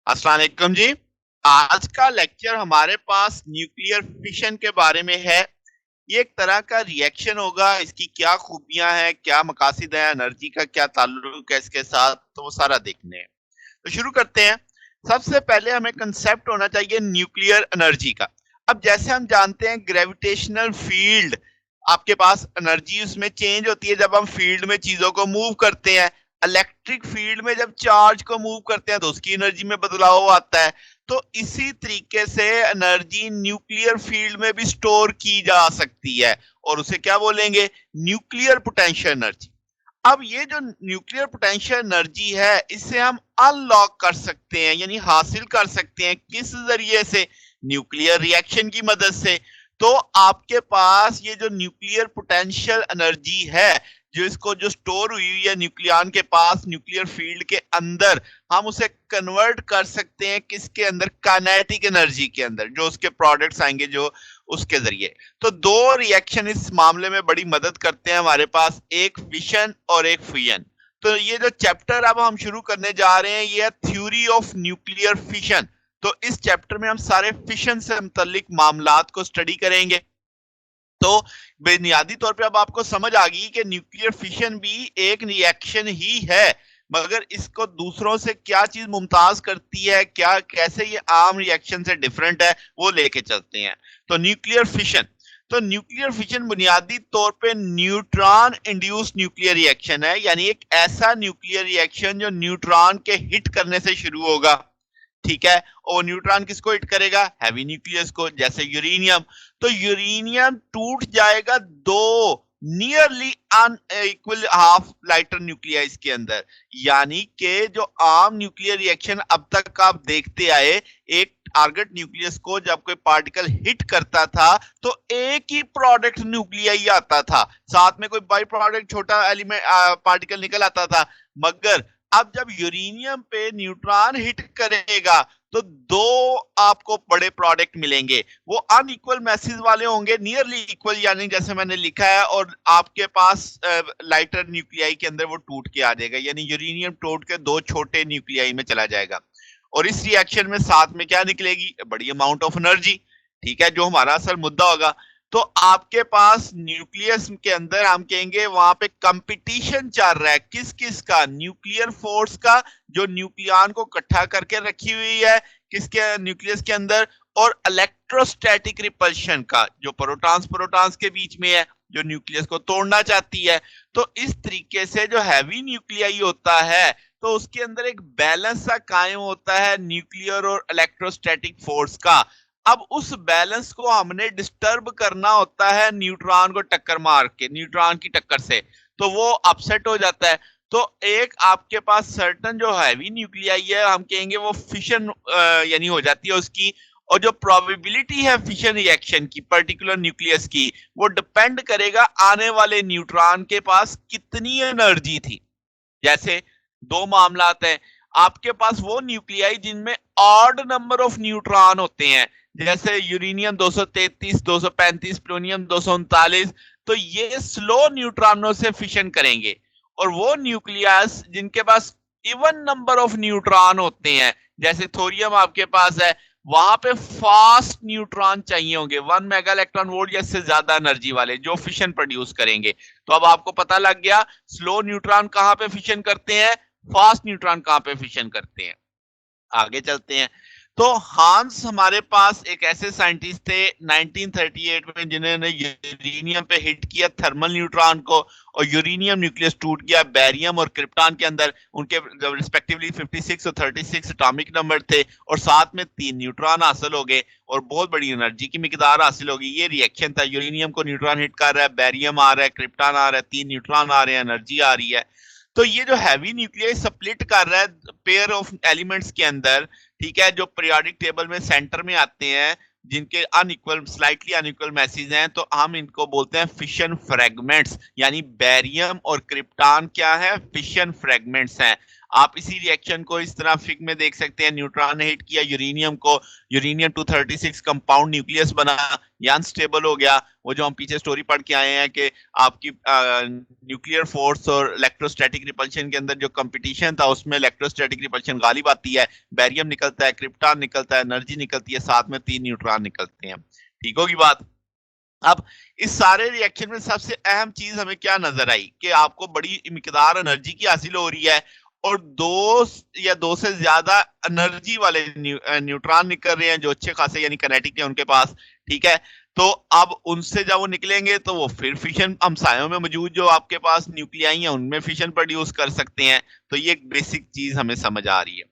अस्सलाम वालेकुम जी। आज का लेक्चर हमारे पास न्यूक्लियर फिशन के बारे में है। ये एक तरह का रिएक्शन होगा, इसकी क्या खूबियां हैं, क्या मकासद है, एनर्जी का क्या ताल्लुक है इसके साथ, तो वो सारा देखने हैं। तो शुरू करते हैं। सबसे पहले हमें कंसेप्ट होना चाहिए न्यूक्लियर एनर्जी का। अब जैसे हम जानते हैं ग्रेविटेशनल फील्ड, आपके पास एनर्जी उसमें चेंज होती है जब हम फील्ड में चीजों को मूव करते हैं। इलेक्ट्रिक फील्ड में जब चार्ज को मूव करते हैं तो उसकी एनर्जी में बदलाव आता है। तो इसी तरीके से एनर्जी न्यूक्लियर फील्ड में भी स्टोर की जा सकती है और उसे क्या बोलेंगे? Nuclear potential energy. अब ये जो न्यूक्लियर पोटेंशियल एनर्जी है इसे हम अनलॉक कर सकते हैं, यानी हासिल कर सकते हैं किस जरिए से? न्यूक्लियर रिएक्शन की मदद से। तो आपके पास ये जो न्यूक्लियर पोटेंशियल एनर्जी है, जो इसको जो स्टोर हुई हुई है न्यूक्लियन के पास न्यूक्लियर फील्ड के अंदर, हम उसे कन्वर्ट कर सकते हैं किसके अंदर? काइनेटिक एनर्जी के अंदर, जो उसके प्रोडक्ट्स आएंगे जो उसके जरिए। तो दो रिएक्शन इस मामले में बड़ी मदद करते हैं हमारे पास, एक फिशन और एक फ्यूजन। तो ये जो चैप्टर अब हम शुरू करने जा रहे हैं ये है थ्योरी ऑफ न्यूक्लियर फिशन। तो इस चैप्टर में हम सारे फिशन से मुतल्लिक मामलात को स्टडी करेंगे। तो बुनियादी तौर पे अब आपको समझ आ गई कि न्यूक्लियर फिशन भी एक रिएक्शन ही है, मगर इसको दूसरों से क्या चीज मुमताज करती है, क्या कैसे ये आम रिएक्शन से डिफरेंट है, वो लेके चलते हैं। तो न्यूक्लियर फिशन, तो न्यूक्लियर फिशन बुनियादी तौर पे न्यूट्रॉन इंड्यूस न्यूक्लियर रिएक्शन है, यानी एक ऐसा न्यूक्लियर रिएक्शन जो न्यूट्रॉन के हिट करने से शुरू होगा। ठीक है, और न्यूट्रॉन किसको हिट करेगा? हैवी न्यूक्लियस को, जैसे यूरेनियम। तो यूरेनियम टूट जाएगा दो nearly unequal half lighter nucleus के अंदर, यानी कि जो आम न्यूक्लियर रिएक्शन अब तक आप देखते आए, एक टारगेट न्यूक्लियस को जब कोई पार्टिकल हिट करता था तो एक ही प्रोडक्ट न्यूक्लियाई आता था, साथ में कोई बाई प्रोडक्ट छोटा एलिमेंट पार्टिकल निकल आता था। मगर अब जब यूरेनियम पे न्यूट्रॉन हिट करेगा तो दो आपको बड़े प्रोडक्ट मिलेंगे। वो अनइक्वल मैसेज वाले होंगे, नियरली इक्वल, यानी जैसे मैंने लिखा है, और आपके पास लाइटर न्यूक्लियाई के अंदर वो टूट के आ जाएगा, यानी यूरेनियम टूट के दो छोटे न्यूक्लियाई में चला जाएगा। और इस रिएक्शन में साथ में क्या निकलेगी? बड़ी अमाउंट ऑफ एनर्जी। ठीक है, जो हमारा असल मुद्दा होगा। तो आपके पास न्यूक्लियस के अंदर हम कहेंगे वहां पे कंपटीशन चल रहा है, किस किस का? न्यूक्लियर फोर्स का, जो न्यूक्लियन को इकट्ठा करके रखी हुई है किसके? न्यूक्लियस के अंदर। और इलेक्ट्रोस्टैटिक रिपल्शन का, जो प्रोटॉन्स प्रोटॉन्स के बीच में है, जो न्यूक्लियस को तोड़ना चाहती है। तो इस तरीके से जो हैवी न्यूक्लियाई होता है तो उसके अंदर एक बैलेंस सा कायम होता है न्यूक्लियर और इलेक्ट्रोस्टैटिक फोर्स का। अब उस बैलेंस को हमने डिस्टर्ब करना होता है न्यूट्रॉन को टक्कर मार के, न्यूट्रॉन की टक्कर से, तो वो अपसेट हो जाता है। तो एक आपके पास सर्टन जो हैवी न्यूक्लियाई है, हम कहेंगे वो फिशन यानी हो जाती है उसकी। और जो प्रोबेबिलिटी है फिशन रिएक्शन की पर्टिकुलर न्यूक्लियस की, वो डिपेंड करेगा आने वाले न्यूट्रॉन के पास कितनी एनर्जी थी। जैसे दो मामलात हैं, आपके पास वो न्यूक्लियाई जिनमें ऑड नंबर ऑफ न्यूट्रॉन होते हैं, जैसे यूरेनियम 233, 235, प्लूटोनियम 239। तो ये स्लो न्यूट्रॉनों से फिशन करेंगे। और वो न्यूक्लियस जिनके पास इवन नंबर ऑफ न्यूट्रॉन होते हैं, जैसे थोरियम आपके पास है, वहां पे फास्ट न्यूट्रॉन चाहिए होंगे, 1 मेगा इलेक्ट्रॉन वोल्ट या इससे ज्यादा एनर्जी वाले, जो फिशन प्रोड्यूस करेंगे। तो अब आपको पता लग गया स्लो न्यूट्रॉन कहां पे फिशन करते हैं, फास्ट न्यूट्रॉन कहां पे फिशन करते हैं। आगे चलते हैं। तो हांस हमारे पास एक ऐसे साइंटिस्ट थे 1938 में जिन्होंने यूरेनियम पे हिट किया थर्मल न्यूट्रॉन को, और यूरेनियम न्यूक्लियस टूट गया बेरियम और क्रिप्टॉन के अंदर। उनके रिस्पेक्टिवली 56 और 36 एटॉमिक नंबर थे, और साथ में 3 न्यूट्रॉन हासिल हो गए और बहुत बड़ी एनर्जी की मिकदार हासिल हो गई। ये रिएक्शन था, यूरेनियम को न्यूट्रॉन हिट कर रहा है, बेरियम आ रहा है, क्रिप्टॉन आ रहा है, 3 न्यूट्रॉन आ रहे हैं, एनर्जी आ रही है। तो ये जो हैवी न्यूक्लियस स्प्लिट कर रहा है पेयर ऑफ एलिमेंट्स के अंदर, ठीक है, जो पीरियोडिक टेबल में सेंटर में आते हैं, जिनके अनइक्वल स्लाइटली अनइक्वल मैसेज हैं, तो हम इनको बोलते हैं फिशन फ्रेगमेंट्स, यानी बेरियम और क्रिप्टॉन क्या है? फिशन फ्रेगमेंट्स हैं। आप इसी रिएक्शन को इस तरह फिग में देख सकते हैं, न्यूट्रॉन ने हिट किया यूरेनियम को, यूरेनियम 236 कंपाउंड न्यूक्लियस बना, ये अनस्टेबल हो गया। वो जो हम पीछे स्टोरी पढ़ के आए हैं कि आपकी न्यूक्लियर फोर्स और इलेक्ट्रोस्टैटिक रिपल्शन के अंदर जो कंपटीशन था उसमें इलेक्ट्रोस्टैटिक रिपल्शन गालिब आती है, बैरियम निकलता है, क्रिप्टॉन निकलता है, एनर्जी निकलती है, साथ में 3 न्यूट्रॉन निकलते हैं। ठीक होगी बात। अब इस सारे रिएक्शन में सबसे अहम चीज हमें क्या नजर आई कि आपको बड़ी मिकदार एनर्जी की हासिल हो रही है और दो से ज्यादा एनर्जी वाले न्यूट्रॉन निकल रहे हैं जो अच्छे खासे यानी किनेटिक है उनके पास। ठीक है, तो अब उनसे जब वो निकलेंगे तो वो फिर फिशन हमसायों में मौजूद जो आपके पास न्यूक्लियाई है उनमें फिशन प्रोड्यूस कर सकते हैं। तो ये एक बेसिक चीज हमें समझ आ रही है।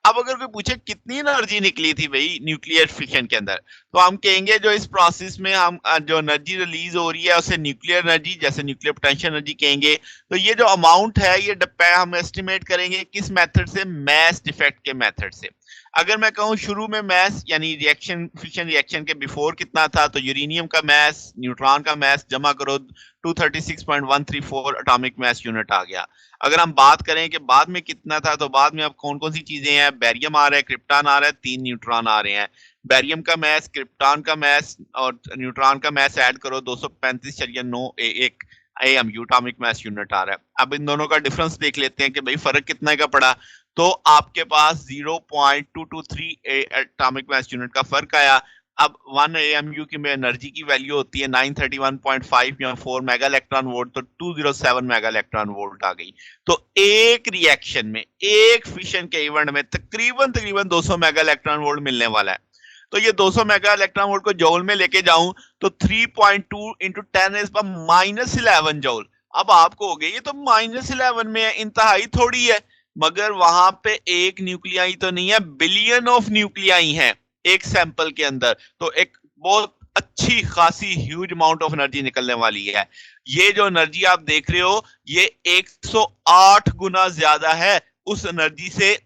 अब अगर कोई पूछे कितनी एनर्जी निकली थी भाई न्यूक्लियर फिशन के अंदर, तो हम कहेंगे जो इस प्रोसेस में हम जो एनर्जी रिलीज हो रही है उसे न्यूक्लियर एनर्जी जैसे न्यूक्लियर पोटेंशियल एनर्जी कहेंगे। तो ये जो अमाउंट है ये हम एस्टिमेट करेंगे किस मेथड से, मैस डिफेक्ट के मेथड से। अगर मैं कहूँ शुरू में मैस यानी रिएक्शन फिशन रिएक्शन के बिफोर कितना था, तो यूरेनियम का मैस न्यूट्रॉन का मैस जमा करो 236.134 एटॉमिक मैस यूनिट आ गया। अगर हम बात करें कि बाद में कितना था, तो बाद में अब कौन कौन सी चीजें हैं, बैरियम आ रहा है, क्रिप्टॉन आ रहा है, 3 न्यूट्रॉन आ रहे हैं। बैरियम का मैस, क्रिप्टॉन का मैस और न्यूट्रॉन का मैस ऐड करो 235.9 AMU एटॉमिक मैस यूनिट आ रहा है। अब इन दोनों का डिफरेंस देख लेते हैं कि भाई फर्क कितना का पड़ा। तो आपके पास 0.223 एटॉमिक मास यूनिट का फर्क आया। अब 1 AMU की में एनर्जी की वैल्यू होती है 931.5 या 4 मेगा इलेक्ट्रॉन वोल्ट, तो 207 मेगा इलेक्ट्रॉन वोल्ट आ गई। तो एक रिएक्शन में, एक फिशन के इवेंट में तकरीबन 200 मेगा इलेक्ट्रॉन वोल्ट मिलने वाला है। तो ये 200 मेगा इलेक्ट्रॉन वोल्ट को जौल में लेके जाऊं तो 3.2 इंटू 10⁻11 जौल। अब आपको हो गया ये तो -11 में है, इंतहाई थोड़ी है, मगर वहां पे एक न्यूक्लियाई तो नहीं है, बिलियन ऑफ न्यूक्लियाई हैं एक सैंपल के अंदर। तो एक बहुत अच्छी खासी ह्यूज अमाउंट ऑफ एनर्जी निकलने वाली है। ये जो एनर्जी आप देख रहे हो ये 108 गुना ज्यादा है उस एनर्जी से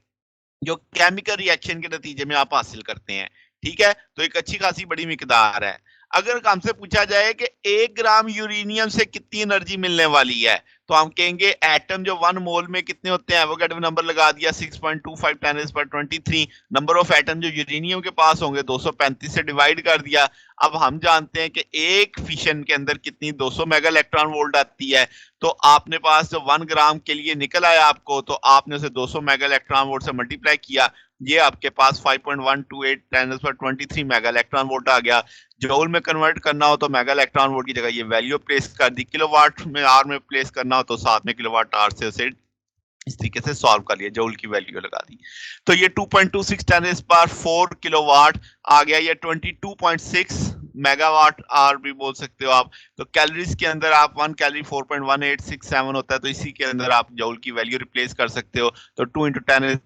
जो केमिकल रिएक्शन के नतीजे में आप हासिल करते हैं। ठीक है, तो एक अच्छी खासी बड़ी मिकदार है। अगर हमसे पूछा जाए कि 1 ग्राम यूरेनियम से कितनी एनर्जी मिलने वाली है, तो हम कहेंगे एटम जो 1 मोल में कितने होते हैं, एवोगैड्रो नंबर लगा दिया 6.25 10⁻23। नंबर ऑफ एटम जो यूरेनियम के पास होंगे 235 से डिवाइड कर दिया। अब हम जानते हैं कि एक फिशन के अंदर कितनी 200 मेगा इलेक्ट्रॉन वोल्ट आती है। तो आपने पास जो 1 ग्राम के लिए निकल आया आपको, तो आपने उसे 200 मेगा इलेक्ट्रॉन वोल्ट से मल्टीप्लाई किया, ये आपके पास 5.128 10⁻23 मेगा इलेक्ट्रॉन वोल्ट आ गया। जूल में कन्वर्ट करना हो तो मेगा इलेक्ट्रॉन वोल्ट की जगह ये वैल्यू प्लेस कर दी, किलोवाट में आवर में प्लेस करना हो तो साथ में किलोवाट आवर से उसे इस तरीके से सॉल्व कर लिया, जूल की वैल्यू लगा दी। तो ये 2.26 10⁻4 किलोवाट आ गया, ये 22.6 मेगावाट आवर भी बोल सकते हो आप। तो कैलोरीज के अंदर आप 1 कैलोरी 4.1867 होता है, तो इसी के अंदर आप जूल की वैल्यू रिप्लेस कर सकते हो। तो 2 इंटू 10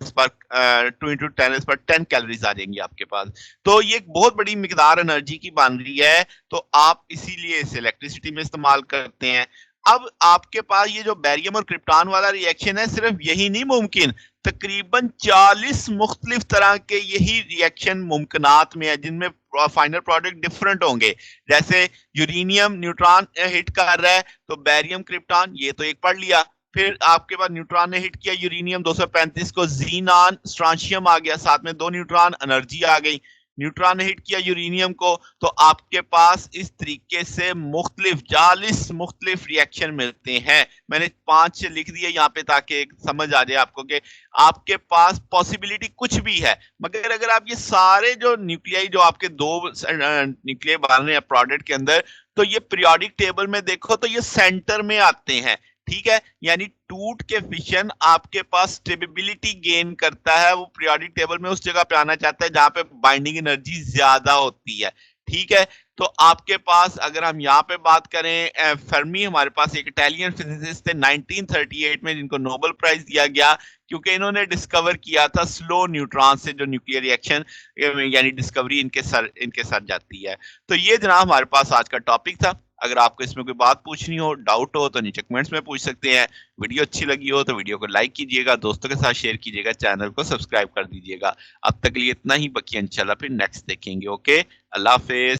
कैलोरीज आ जाएंगी आपके पास। तो ये एक बहुत बड़ी मिकदार एनर्जी की बन रही है, तो आप इसीलिए इसे इलेक्ट्रिसिटी में इस्तेमाल करते हैं। अब आपके पास ये जो बैरियम और क्रिप्टॉन वाला रिएक्शन है, सिर्फ यही नहीं मुमकिन, तकरीबन 40 मुख्तलिफ तरह के यही रिएक्शन मुमकिनात में है जिनमें फाइनल प्रोडक्ट डिफरेंट होंगे। जैसे यूरेनियम न्यूट्रॉन हिट कर रहा है तो बैरियम क्रिप्टॉन, ये तो एक पढ़ लिया। फिर आपके पास न्यूट्रॉन ने हिट किया यूरेनियम 235 को, जीनान स्ट्रांशियम आ गया, साथ में 2 न्यूट्रॉन, एनर्जी आ गई। न्यूट्रॉन ने हिट किया यूरेनियम को, तो आपके पास इस तरीके से मुख्तलिफ 40 मुख्तलिफ रिएक्शन मिलते हैं। मैंने 5 से लिख दिया यहाँ पे ताकि समझ आ जाए आपको कि आपके पास पॉसिबिलिटी कुछ भी है, मगर अगर आप ये सारे जो न्यूक्लियाई जो आपके 2 न्यूक्लियाई बन रहे हैं प्रोडक्ट के अंदर, तो ये पीरियोडिक टेबल में देखो तो ये सेंटर में आते हैं। ठीक है, यानी टूट के फिशन आपके पास स्टेबिलिटी गेन करता है, वो पीरियोडिक टेबल में उस जगह पे आना चाहता है जहां पे बाइंडिंग एनर्जी ज्यादा होती है। ठीक है, तो आपके पास अगर हम यहाँ पे बात करें, फर्मी हमारे पास एक इटालियन फिजिसिस्ट थे 1938 में जिनको नोबेल प्राइज दिया गया, क्योंकि इन्होंने डिस्कवर किया था स्लो न्यूट्रॉन से जो न्यूक्लियर रिएक्शन यानी डिस्कवरी इनके सर जाती है। तो ये जनाब हमारे पास आज का टॉपिक था। अगर आपको इसमें कोई बात पूछनी हो, डाउट हो, तो नीचे कमेंट्स में पूछ सकते हैं। वीडियो अच्छी लगी हो तो वीडियो को लाइक कीजिएगा, दोस्तों के साथ शेयर कीजिएगा, चैनल को सब्सक्राइब कर दीजिएगा। अब तक लिए इतना ही, बाकी इंशाल्लाह फिर नेक्स्ट देखेंगे। ओके, अल्लाह हाफिज।